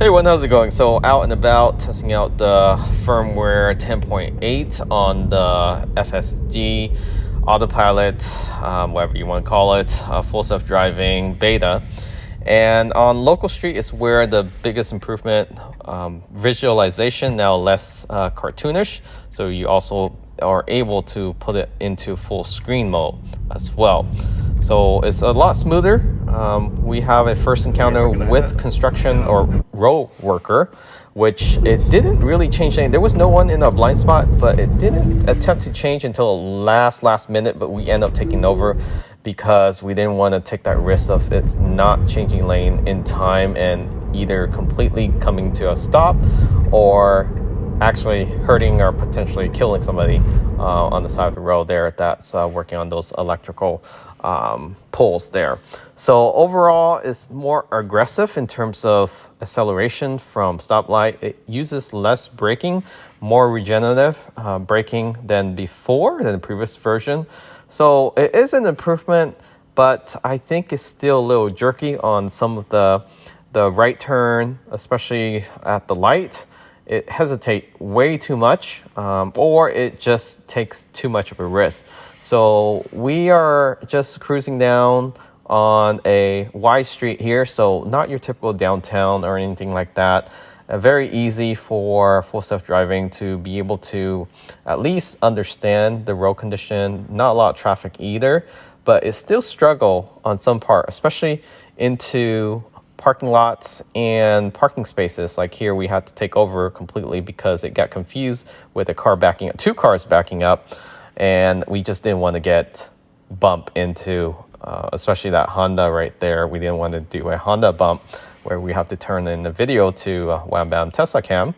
Hey everyone, how's it going? So out and about testing out the firmware 10.8 on the FSD Autopilot, whatever you want to call it, full self-driving beta. And on local street is where the biggest improvement, visualization, now less cartoonish. So you also are able to put it into full screen mode as well. So it's a lot smoother. We have a first encounter with construction or road worker, which it didn't really change anything. There was no one in a blind spot, but it didn't attempt to change until last minute, but we end up taking over because we didn't want to take that risk of it's not changing lane in time and either completely coming to a stop or actually hurting or potentially killing somebody on the side of the road there that's working on those electrical poles there. So overall, it's more aggressive in terms of acceleration from stoplight. It uses less braking, more regenerative braking than before, than the previous version. So it is an improvement, but I think it's still a little jerky on some of the right turn, especially at the light. It hesitates way too much, or it just takes too much of a risk. So we are just cruising down on a wide street here, so not your typical downtown or anything like that. Very easy for full self-driving to be able to at least understand the road condition. Not a lot of traffic either, but it still struggle on some part, especially into parking lots and parking spaces. Like here, we had to take over completely because it got confused with a car backing up, two cars backing up, and we just didn't want to get bump into, especially that Honda right there. We didn't want to do a Honda bump where we have to turn in the video to Wham Bam Tesla Cam.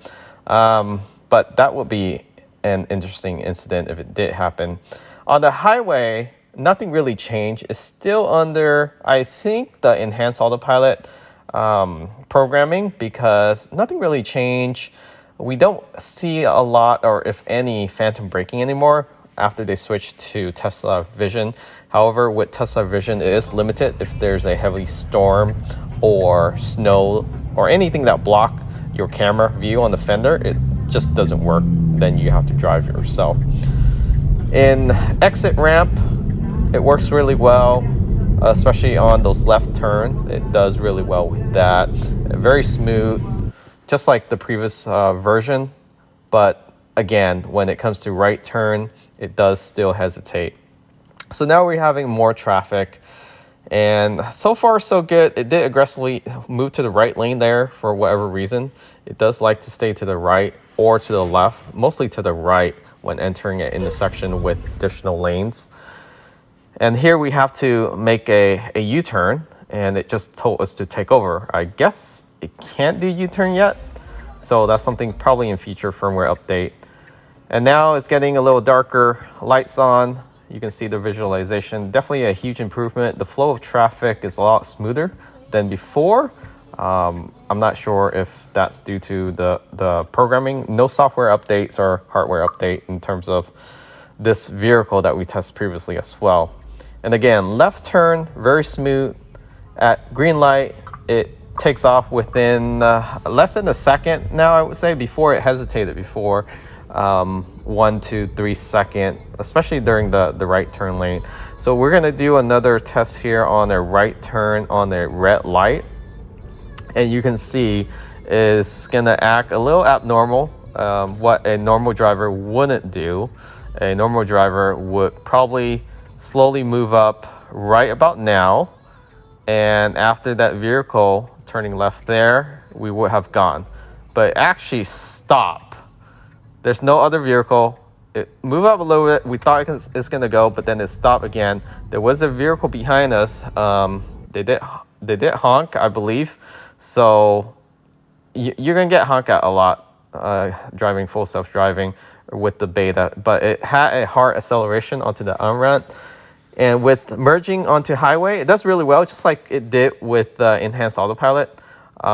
But that would be an interesting incident if it did happen. On the highway, nothing really changed. It's still under, I think, the enhanced autopilot programming because nothing really changed. We don't see a lot or if any phantom braking anymore after they switched to Tesla Vision. However, with Tesla Vision, it is limited. If there's a heavy storm or snow or anything that block your camera view on the fender, it just doesn't work. Then you have to drive yourself. In exit ramp, it works really well, especially on those left turn. It does really well with that. Very smooth, just like the previous version. But again, when it comes to right turn, it does still hesitate. So now we're having more traffic. And so far, so good. It did aggressively move to the right lane there for whatever reason. It does like to stay to the right or to the left, mostly to the right when entering an intersection with additional lanes. And here we have to make a U-turn, and it just told us to take over. I guess it can't do U-turn yet, so that's something probably in future firmware update. And now it's getting a little darker, lights on. You can see the visualization, definitely a huge improvement. The flow of traffic is a lot smoother than before. I'm not sure if that's due to the programming. No software updates or hardware update in terms of this vehicle that we tested previously as well. And again, left turn, very smooth. At green light, it takes off within less than a second now, I would say. Before, it hesitated before. 1 to 3 seconds, especially during the right turn lane. So we're going to do another test here on a right turn on a red light. And you can see it's going to act a little abnormal, what a normal driver wouldn't do. A normal driver would probably slowly move up right about now. And after that vehicle turning left there, we would have gone. But actually stop. There's no other vehicle. It moved up a little bit. We thought it's going to go, but then it stopped again. There was a vehicle behind us. They did honk, I believe. So you're going to get honked at a lot driving full self-driving with the beta. But it had a hard acceleration onto the on-ramp. And with merging onto highway, it does really well, just like it did with the enhanced autopilot.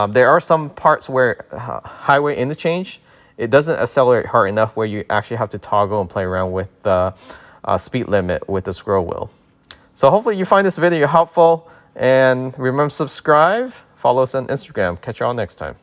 There are some parts where highway interchange, it doesn't accelerate hard enough where you actually have to toggle and play around with the speed limit with the scroll wheel. So hopefully you find this video helpful, and remember to subscribe, follow us on Instagram. Catch you all next time.